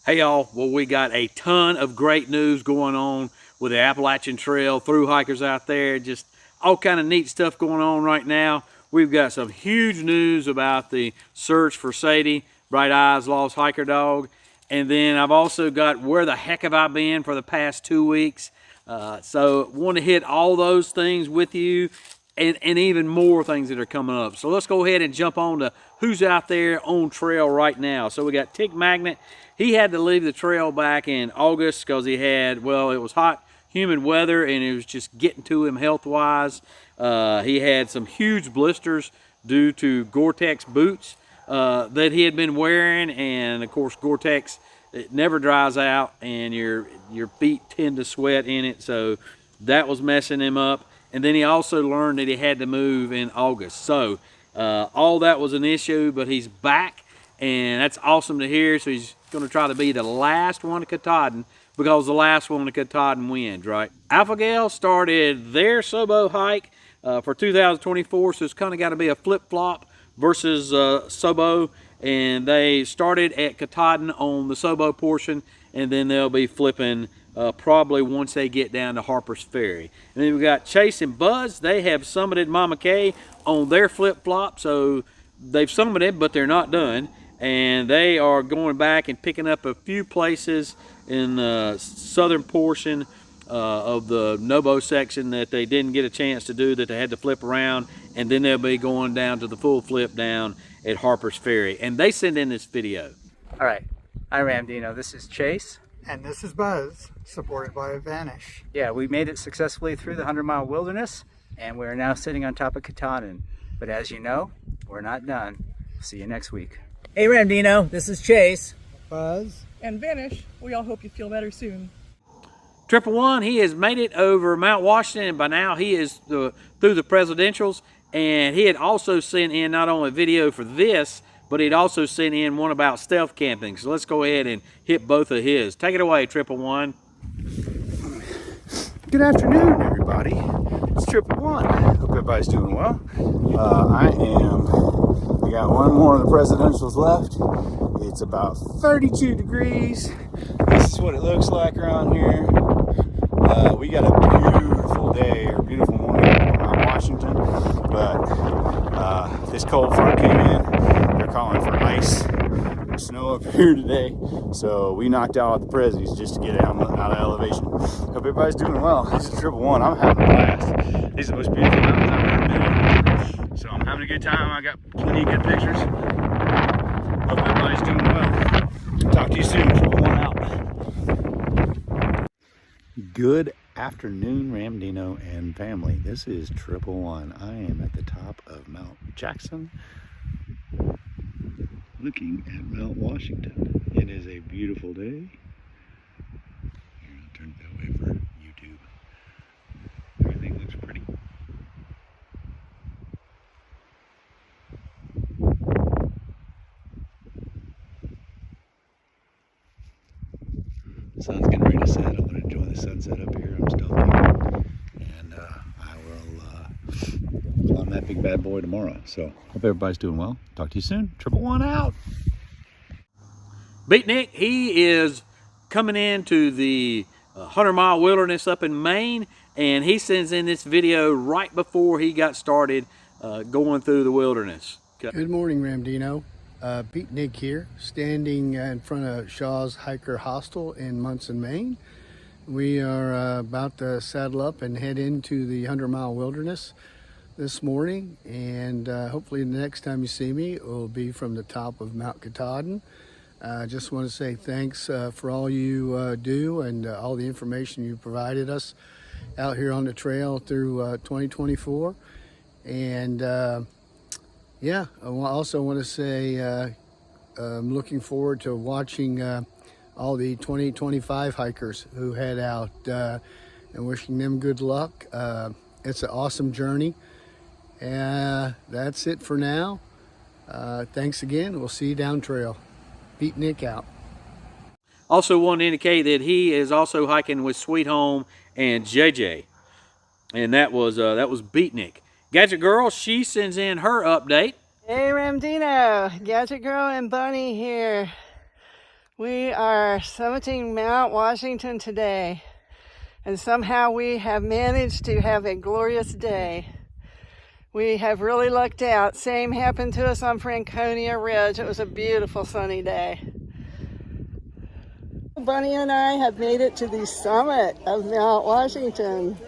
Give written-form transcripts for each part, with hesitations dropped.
Hey y'all, well we got a ton of great news going on with the Appalachian Trail, through hikers out there, just all kind of neat stuff going on right now. We've got some huge news about the search for Sadie, Bright Eyes Lost Hiker Dog. And then I've also got where the heck have I been for the past 2 weeks. So want to hit all those things with you and even more things that are coming up. So let's go ahead and jump on to who's out there on trail right now. So we got Tick Magnet. He had to leave the trail back in August because he had, well, it was hot, humid weather and it was just getting to him health-wise. He had some huge blisters due to Gore-Tex boots that he had been wearing, and of course Gore-Tex, it never dries out and your feet tend to sweat in it, so that was messing him up. And then he also learned that he had to move in August. So all that was an issue, but he's back and that's awesome to hear. So he's going to try to be the last one to Katahdin, because the last one to Katahdin wins, right? Alpha Gale started their Sobo hike for 2024, so it's kind of got to be a flip-flop versus Sobo, and they started at Katahdin on the Sobo portion, and then they'll be flipping probably once they get down to Harper's Ferry. And then we got Chase and Buzz. They have summited Mama K on their flip-flop, so they've summited, but they're not done. And they are going back and picking up a few places in the southern portion of the Nobo section that they didn't get a chance to do, that they had to flip around, and then they'll be going down to the full flip down at Harper's Ferry. And they sent in this video. All right, hi Ramdino, this is Chase. And this is Buzz, supported by Vanish. Yeah, we made it successfully through the 100-mile wilderness, and we're now sitting on top of Katahdin. But as you know, we're not done. See you next week. Hey Ramdino, this is Chase. Buzz. And Vanish, we all hope you feel better soon. 111, he has made it over Mount Washington, and by now he is through the presidentials. And he had also sent in not only a video for this, but he'd also sent in one about stealth camping. So let's go ahead and hit both of his. Take it away, 111. Good afternoon, everybody. It's 111. Hope everybody's doing well. We got one more of the presidentials left. It's about 32 degrees. This is what it looks like around here. We got a beautiful day, or beautiful morning in Mount Washington, but this cold front came in. They're calling for ice and snow up here today, so we knocked out the prezzies just to get out of elevation. Hope everybody's doing well. This is 111. I'm having a blast. These are the most beautiful mountains I've ever been in, so I'm having a good time. I got plenty of good pictures. Hope everybody's doing well. Talk to you soon. 111 out. Good afternoon, Ramdino and family. This is 111. I am at the top of Mount Jackson, looking at Mount Washington. It is a beautiful day. Here, I'll turn it that way for YouTube. Everything looks pretty. The sun's getting ready to set. I'm going to enjoy the sunset up here. I'm stoked. And I will climb that big bad boy tomorrow. So hope everybody's doing well. Talk to you soon. 111 out. Beatnik, he is coming into the 100-mile wilderness up in Maine, and he sends in this video right before he got started going through the wilderness. Good morning, Ramdino. Beatnik here, standing in front of Shaw's Hiker Hostel in Munson, Maine. We are about to saddle up and head into the 100-mile wilderness this morning, and hopefully the next time you see me, it will be from the top of Mount Katahdin. I just want to say thanks for all you do and all the information you provided us out here on the trail through 2024. And yeah, I also want to say I'm looking forward to watching all the 2025 hikers who head out and wishing them good luck. It's an awesome journey. That's it for now. Thanks again. We'll see you down trail. Beatnik out. Also want to indicate that he is also hiking with Sweet Home and JJ, and that was Beatnik. Gadget Girl, she sends in her update. Hey Ramdino, Gadget Girl and Bunny here. We are summiting Mount Washington today, and somehow we have managed to have a glorious day. We have really lucked out. Same happened to us on Franconia Ridge. It was a beautiful sunny day. Bunny and I have made it to the summit of Mount Washington.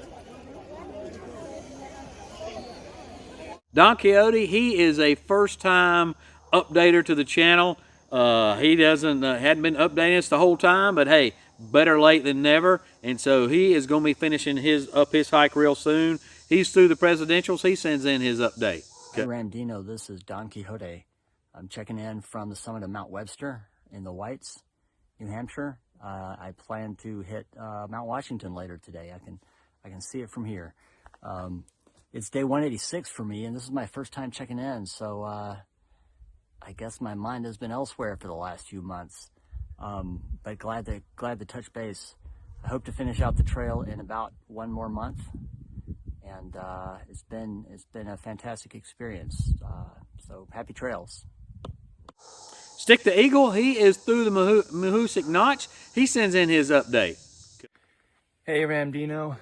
Don Quixote, he is a first-time updater to the channel. He hadn't been updating us the whole time, but hey, better late than never. And so he is going to be finishing his hike real soon. He's through the presidentials. He sends in his update. Hey, Ramdino, this is Don Quixote. I'm checking in from the summit of Mount Webster in the Whites, New Hampshire. I plan to hit Mount Washington later today. I can see it from here. It's day 186 for me, and this is my first time checking in, so I guess my mind has been elsewhere for the last few months. But glad to touch base. I hope to finish out the trail in about one more month, and it's been a fantastic experience. So happy trails. Stick the Eagle, he is through the Mahoosuc Notch. He sends in his update. Hey Ramdino,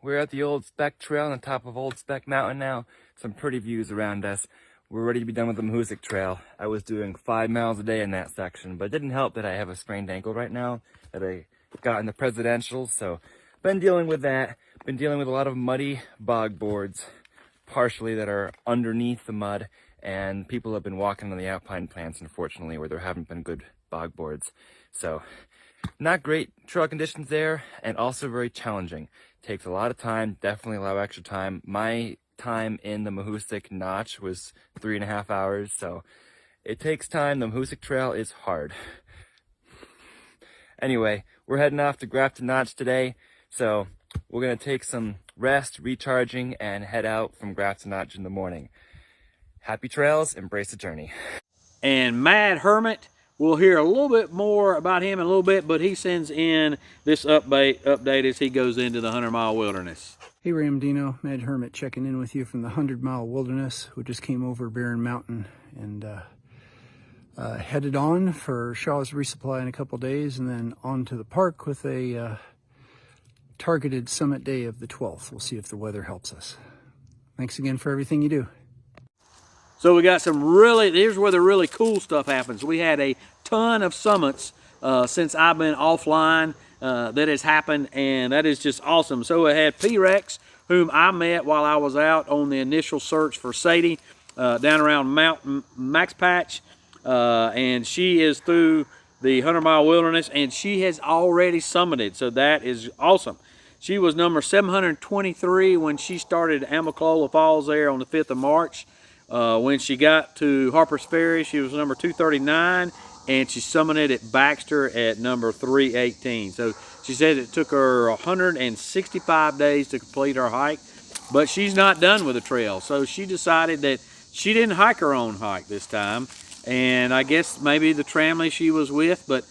we're at the old Zpacks trail on the top of Old Zpacks Mountain now. Some pretty views around us. We're ready to be done with the Mahoosuc trail. I was doing 5 miles a day in that section, but it didn't help that I have a sprained ankle right now that I got in the presidentials, so been dealing with that. Been dealing with a lot of muddy bog boards, partially that are underneath the mud, and people have been walking on the alpine plants, unfortunately, where there haven't been good bog boards. So not great trail conditions there, and also very challenging. Takes a lot of time, definitely a lot of extra time. My time in the Mahoosuc Notch was 3.5 hours, so it takes time. The Mahoosuc Trail is hard. Anyway, we're heading off to Grafton Notch today, so we're going to take some rest, recharging, and head out from Grafton Notch in the morning. Happy trails, embrace the journey. And Mad Hermit, we'll hear a little bit more about him in a little bit, but he sends in this update as he goes into the 100-mile wilderness. Hey Ramdino, Mad Hermit checking in with you from the 100-mile wilderness. We just came over Barren Mountain and headed on for Shaw's resupply in a couple days, and then on to the park with a targeted summit day of the 12th. We'll see if the weather helps us. Thanks again for everything you do. So we got here's where the really cool stuff happens. We had a ton of summits since I've been offline that has happened, and that is just awesome. So I had P-Rex, whom I met while I was out on the initial search for Sadie down around Mount Max Patch, and she is through the 100-mile wilderness, and she has already summited, so that is awesome. She was number 723 when she started Amicalola Falls there on the 5th of March. When she got to Harper's Ferry, she was number 239, and she summited at Baxter at number 318. So she said it took her 165 days to complete her hike, but she's not done with the trail. So she decided that she didn't hike her own hike this time, and I guess maybe the family she was with, but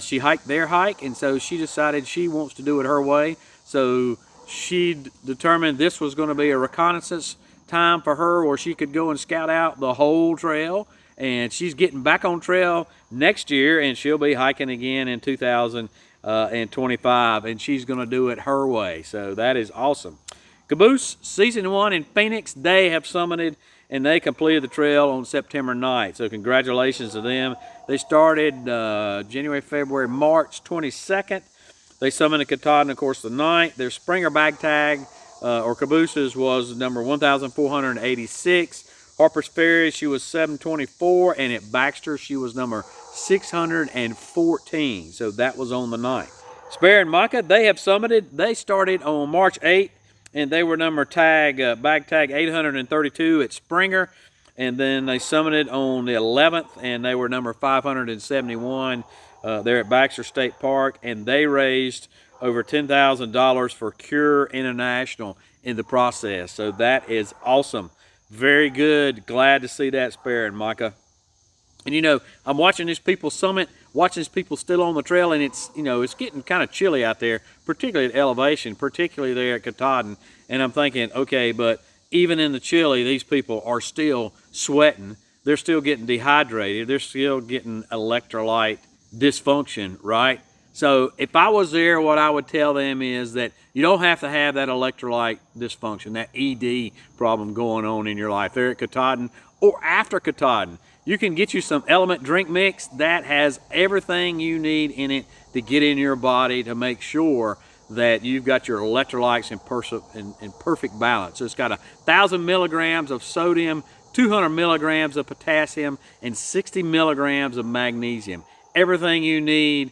she hiked their hike, and so she decided she wants to do it her way. So she determined this was going to be a reconnaissance time for her where she could go and scout out the whole trail, and she's getting back on trail next year, and she'll be hiking again in 2025, and she's going to do it her way. So that is awesome. Caboose Season 1 in Phoenix, they have summited and they completed the trail on September 9th. So congratulations to them. They started January, February, March 22nd. They summited Katahdin, of course, the 9th. Their Springer bag tag or cabooses was number 1,486. Harper's Ferry, she was 724, and at Baxter, she was number 614. So that was on the 9th. Spare and Micah, they have summited. They started on March 8th, and they were number bag tag 832 at Springer, and then they summited on the 11th, and they were number 571 there at Baxter State Park, and they raised over $10,000 for Cure International in the process. So that is awesome. Very good. Glad to see that, Spare and Micah. And you know, I'm watching these people summit, watching these people still on the trail, and it's, you know, it's getting kind of chilly out there, particularly at elevation, particularly there at Katahdin. And I'm thinking, okay, but even in the chilly, these people are still sweating. They're still getting dehydrated. They're still getting electrolyte dysfunction, right? So if I was there, what I would tell them is that you don't have to have that electrolyte dysfunction, that ED problem going on in your life. There at Katahdin or after Katahdin, you can get you some Element drink mix that has everything you need in it to get in your body to make sure that you've got your electrolytes in perfect balance. So it's got 1,000 milligrams of sodium, 200 milligrams of potassium, and 60 milligrams of magnesium. Everything you need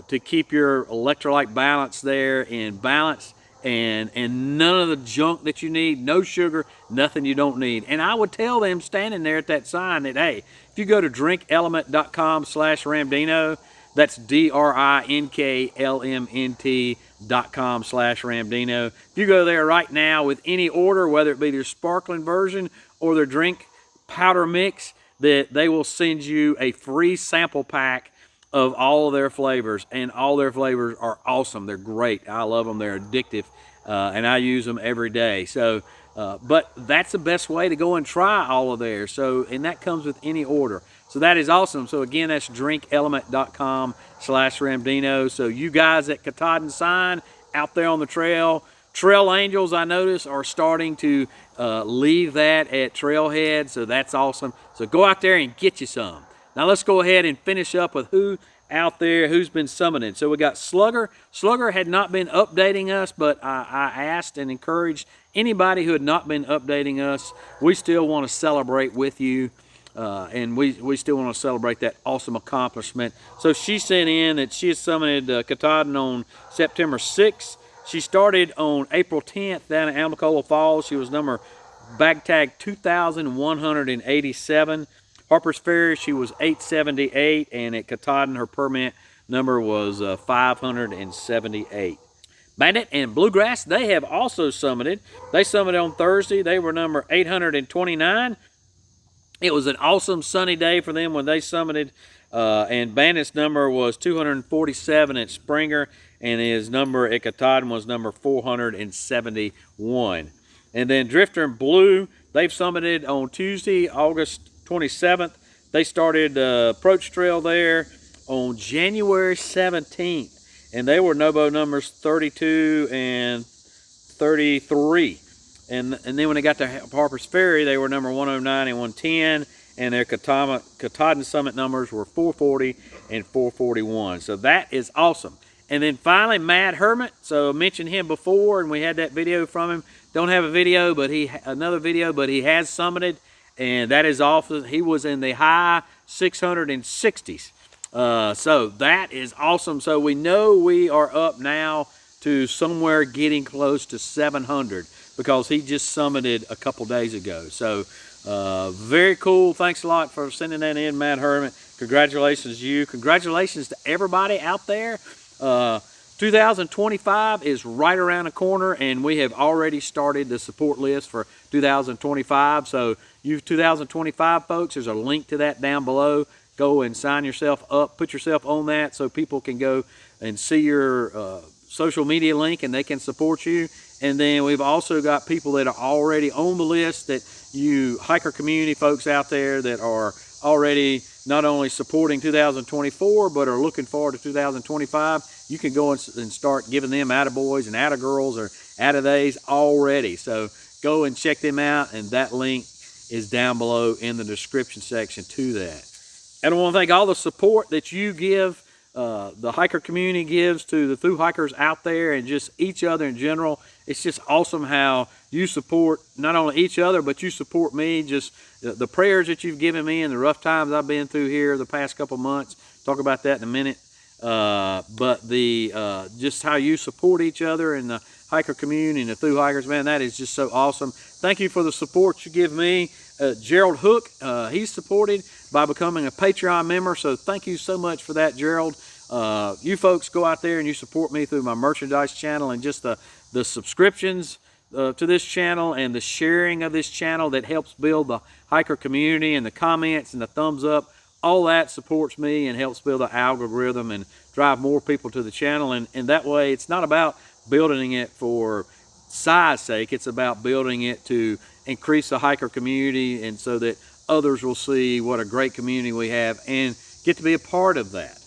to keep your electrolyte balance there in balance, and none of the junk that you need, no sugar, nothing you don't need. And I would tell them standing there at that sign that, hey, if you go to drinkelement.com/Ramdino, that's DRINKLMNT.com/Ramdino. If you go there right now with any order, whether it be their sparkling version or their drink powder mix, that they will send you a free sample pack of all of their flavors, and all their flavors are awesome. They're great. I love them. They're addictive, and I use them every day. So, but that's the best way to go and try all of theirs. So, and that comes with any order. So that is awesome. So again, that's drinkelement.com/Ramdino. So you guys at Katahdin sign out there on the trail, Trail Angels, I notice, are starting to leave that at Trailhead. So that's awesome. So go out there and get you some. Now let's go ahead and finish up with who out there, who's been summiting. So we got Slugger. Slugger had not been updating us, but I asked and encouraged anybody who had not been updating us. We still want to celebrate with you, and we still want to celebrate that awesome accomplishment. So she sent in that she has summited Katahdin on September 6th. She started on April 10th down at Almacola Falls. She was bag tag 2,187. Harper's Ferry, she was 878, and at Katahdin, her permit number was 578. Bandit and Bluegrass, they have also summited. They summited on Thursday. They were number 829. It was an awesome sunny day for them when they summited, and Bandit's number was 247 at Springer, and his number at Katahdin was number 471. And then Drifter and Blue, they've summited on Tuesday, August 27th. They started Approach Trail there on January 17th, and they were NOBO numbers 32 and 33. And then when they got to Harper's Ferry, they were number 109 and 110, and their Katahdin Summit numbers were 440 and 441. So that is awesome. And then finally, Mad Hermit. So I mentioned him before, and we had that video from him. Don't have a video, but another video, but he has summited. And that is awesome. He was in the high 660s. So that is awesome. So we know we are up now to somewhere getting close to 700 because he just summited a couple days ago. So very cool. Thanks a lot for sending that in, Matt Hermit. Congratulations to you. Congratulations to everybody out there. 2025 is right around the corner, and we have already started the support list for 2025. So you 2025 folks, there's a link to that down below. Go and sign yourself up, put yourself on that so people can go and see your social media link and they can support you. And then we've also got people that are already on the list, that you hiker community folks out there that are already not only supporting 2024 but are looking forward to 2025. You can go and start giving them attaboys and attagirls or attadeys already. So go and check them out, and that link is down below in the description section to that. And I want to thank all the support that you give, the hiker community gives to the thru hikers out there, and just each other in general. It's just awesome how you support not only each other, but you support me. Just the prayers that you've given me and the rough times I've been through here the past couple months. Talk about that in a minute. But just how you support each other in the hiker community and the thru hikers, man, that is just so awesome. Thank you for the support you give me. Gerald Hook, he's supported by becoming a Patreon member, so thank you so much for that, Gerald. You folks go out there and you support me through my merchandise channel and just the subscriptions to this channel and the sharing of this channel that helps build the hiker community, and the comments and the thumbs up. All that supports me and helps build the algorithm and drive more people to the channel. And that way, it's not about building it for size sake. It's about building it to increase the hiker community, and so that others will see what a great community we have and get to be a part of that.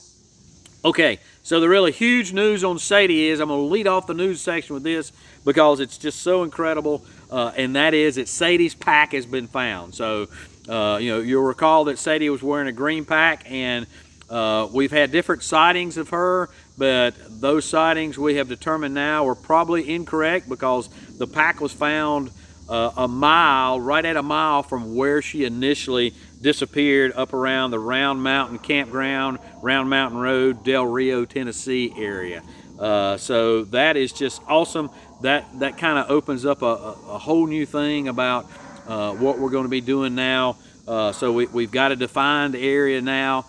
Okay, so the really huge news on Sadie is, I'm going to lead off the news section with this because it's just so incredible, and that is that Sadie's pack has been found. So, you'll recall that Sadie was wearing a green pack, and we've had different sightings of her, but those sightings we have determined now are probably incorrect because the pack was found right at a mile from where she initially disappeared up around the Round Mountain Campground, Round Mountain Road, Del Rio, Tennessee area. So that is just awesome. That kind of opens up a whole new thing about what we're going to be doing now. So we've got a defined area now.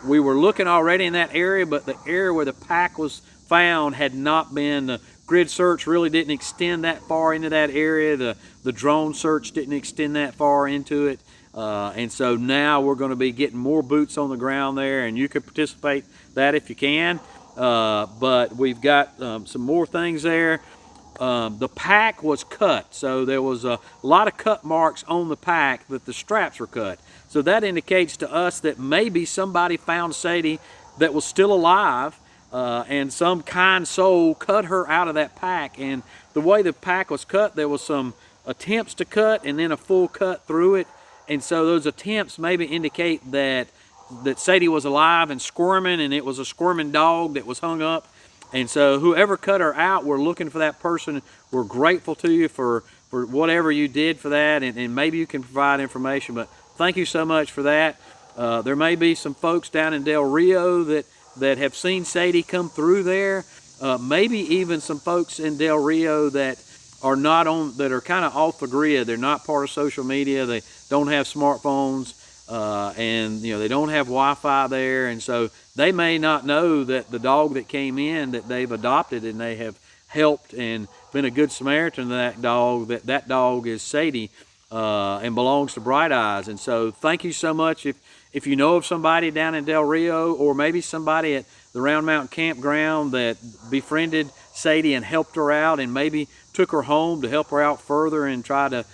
We were looking already in that area, but the area where the pack was found had not been, the grid search really didn't extend that far into that area. The drone search didn't extend that far into it. And so now we're going to be getting more boots on the ground there, and you can participate that if you can. But we've got some more things there. The pack was cut, so there was a lot of cut marks on the pack that the straps were cut. So that indicates to us that maybe somebody found Sadie that was still alive, and some kind soul cut her out of that pack. And the way the pack was cut, there was some attempts to cut and then a full cut through it. And so those attempts maybe indicate that Sadie was alive and squirming, and it was a squirming dog that was hung up. And so whoever cut her out, we're looking for that person. We're grateful to you for whatever you did for that, and maybe you can provide information. But thank you so much for that. There may be some folks down in Del Rio that have seen Sadie come through there. Maybe even some folks in Del Rio that are not on, that are kind of off the grid. They're not part of social media. They don't have smartphones, and they don't have Wi-Fi there, and so they may not know that the dog that came in that they've adopted and they have helped and been a good Samaritan to that dog, that dog is Sadie, and belongs to Bright Eyes. And so thank you so much. If you know of somebody down in Del Rio, or maybe somebody at the Round Mountain Campground that befriended Sadie and helped her out, and maybe took her home to help her out further and try to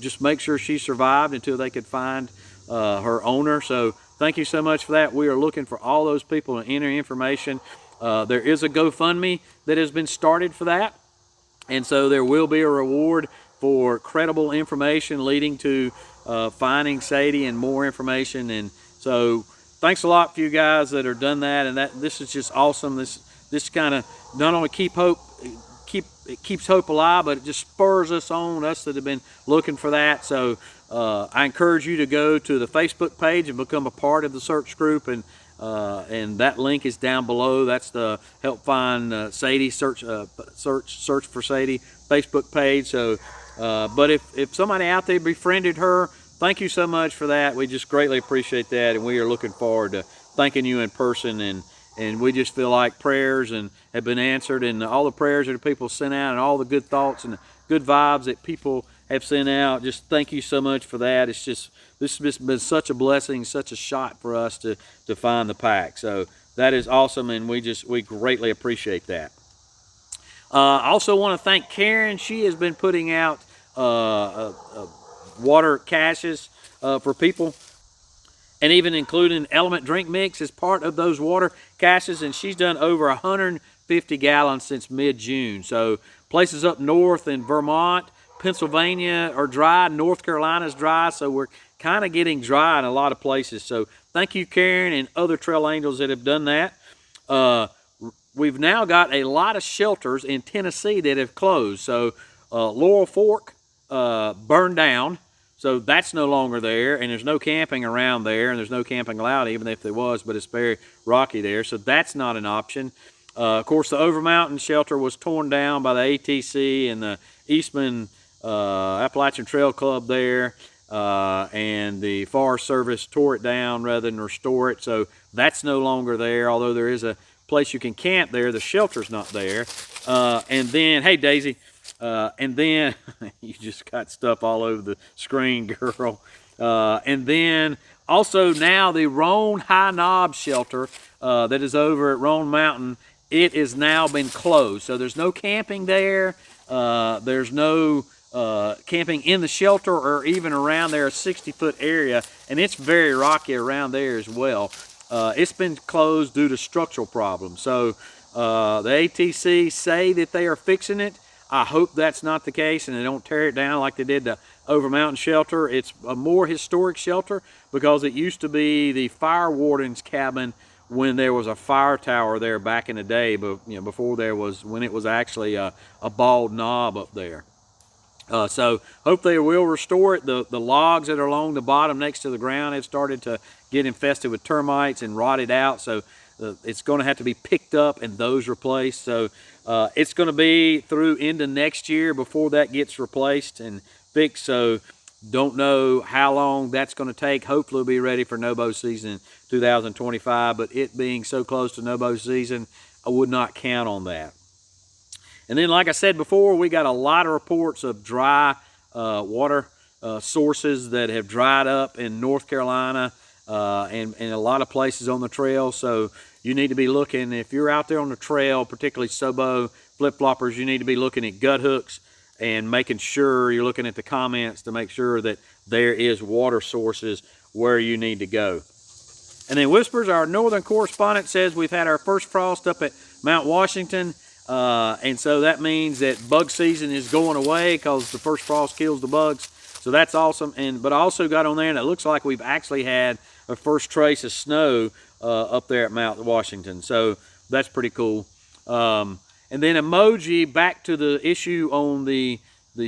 just make sure she survived until they could find her owner. So thank you so much for that. We are looking for all those people to enter information. There is a GoFundMe that has been started for that, and so there will be a reward for credible information leading to finding Sadie and more information. And so thanks a lot for you guys that have done that, and this is just awesome. This kind of not only it keeps hope alive, but it just spurs us on, us that have been looking for that. So I encourage you to go to the Facebook page and become a part of the search group, and that link is down below. That's the Help Find Sadie search for Sadie Facebook page. So but if somebody out there befriended her, thank you so much for that. We just greatly appreciate that, and we are looking forward to thanking you in person. And we just feel like prayers have been answered, and all the prayers that people sent out, and all the good thoughts and the good vibes that people have sent out, just thank you so much for that. This has just been such a blessing, such a shot for us to find the pack. So that is awesome, and we greatly appreciate that. I also want to thank Karen. She has been putting out water caches for people, and even including Element Drink Mix as part of those water caches, and she's done over 150 gallons since mid-June. So places up north in Vermont, Pennsylvania are dry, North Carolina's dry, so we're kind of getting dry in a lot of places. So thank you, Karen, and other trail angels that have done that. We've now got a lot of shelters in Tennessee that have closed. So Laurel Fork burned down. So that's no longer there, and there's no camping around there, and there's no camping allowed even if there was, but it's very rocky there, so that's not an option. Of course, the Overmountain shelter was torn down by the ATC and the Eastman Appalachian Trail Club there, and the Forest Service tore it down rather than restore it, so that's no longer there, although there is a place you can camp there. The shelter's not there. And then, hey, Daisy. And then you just got stuff all over the screen, girl. And then also now the Roan High Knob shelter that is over at Roan Mountain, it has now been closed. So there's no camping there. There's no camping in the shelter or even around there, a 60-foot area, and it's very rocky around there as well. it's been closed due to structural problems. So the ATC say that they are fixing it. I hope that's not the case and they don't tear it down like they did the Over Mountain shelter. It's a more historic shelter because it used to be the fire warden's cabin when there was a fire tower there back in the day, but before there was, when it was actually a bald knob up there. So hope they will restore it. The logs that are along the bottom next to the ground have started to get infested with termites and rotted out. So it's going to have to be picked up and those replaced. So it's going to be through into next year before that gets replaced and fixed. So don't know how long that's going to take. Hopefully we'll be ready for no-mow season in 2025. But it being so close to no-mow season, I would not count on that. And then, like I said before, we got a lot of reports of dry water sources that have dried up in North Carolina and a lot of places on the trail. So you need to be looking, if you're out there on the trail, particularly Sobo, flip-floppers, you need to be looking at gut hooks and making sure you're looking at the comments to make sure that there is water sources where you need to go. And then Whispers, our northern correspondent, says we've had our first frost up at Mount Washington. And so that means that bug season is going away because the first frost kills the bugs. So that's awesome. But I also got on there and it looks like we've actually had a first trace of snow up there at Mount Washington. So that's pretty cool. And then Emoji, back to the issue on the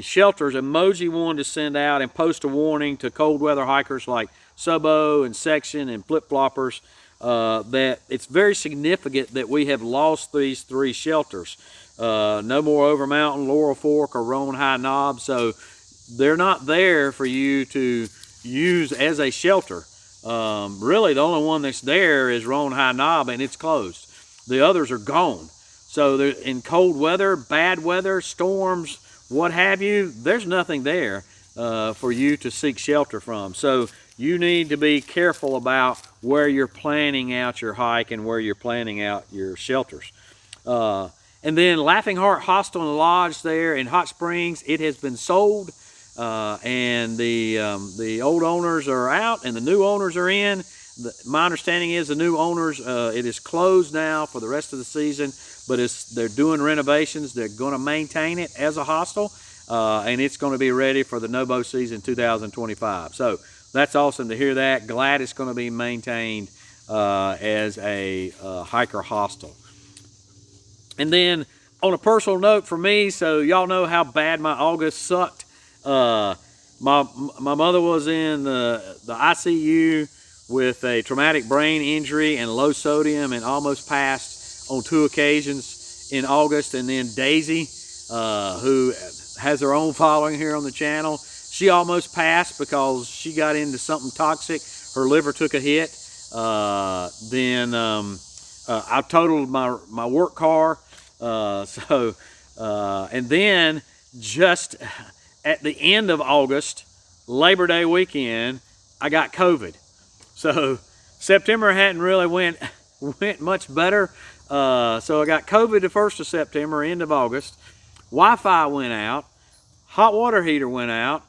shelters, Emoji wanted to send out and post a warning to cold weather hikers like Sobo and Section and flip-floppers that it's very significant that we have lost these 3 shelters. No more Over Mountain, Laurel Fork, or Roan High Knob. So they're not there for you to use as a shelter. Really, the only one that's there is Roan High Knob, and it's closed. The others are gone. So in cold weather, bad weather, storms, what have you, there's nothing there for you to seek shelter from. So you need to be careful about where you're planning out your hike and where you're planning out your shelters. And then Laughing Heart Hostel and Lodge there in Hot Springs, it has been sold. And the old owners are out and the new owners are in. My understanding is the new owners, it is closed now for the rest of the season, but they're doing renovations. They're going to maintain it as a hostel, and it's going to be ready for the no-mow season 2025. So that's awesome to hear that. Glad it's going to be maintained as a hiker hostel. And then on a personal note for me, so y'all know how bad my August sucked. My mother was in the ICU with a traumatic brain injury and low sodium and almost passed on 2 occasions in August. And then Daisy, who has her own following here on the channel, she almost passed because she got into something toxic. Her liver took a hit. Then I totaled my work car. And then just at the end of August, Labor Day weekend, I got COVID. So September hadn't really went much better. So I got COVID the 1st of September, end of August. Wi-Fi went out, hot water heater went out,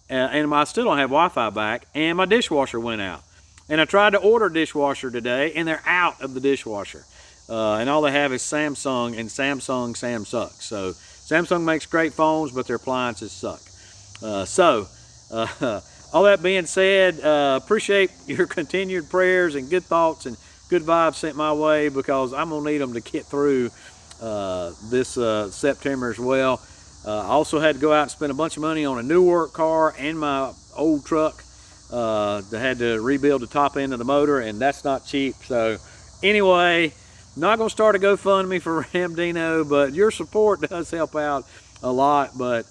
and I still don't have Wi-Fi back, and my dishwasher went out. And I tried to order a dishwasher today, and they're out of the dishwasher. And all they have is Samsung, and Sam sucks. So Samsung makes great phones, but their appliances suck. All that being said, appreciate your continued prayers and good thoughts and good vibes sent my way, because I'm going to need them to get through this September as well. I also had to go out and spend a bunch of money on a new work car and my old truck. That had to rebuild the top end of the motor, and that's not cheap. So anyway, not going to start a GoFundMe for Ramdino, but your support does help out a lot. But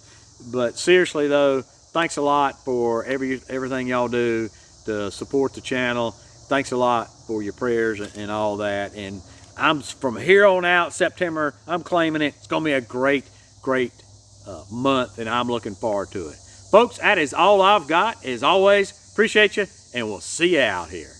seriously though, thanks a lot for everything y'all do to support the channel. Thanks a lot for your prayers and all that. And I'm from here on out, September, I'm claiming it. It's going to be a great month, and I'm looking forward to it. Folks, that is all I've got. As always, appreciate you, and we'll see you out here.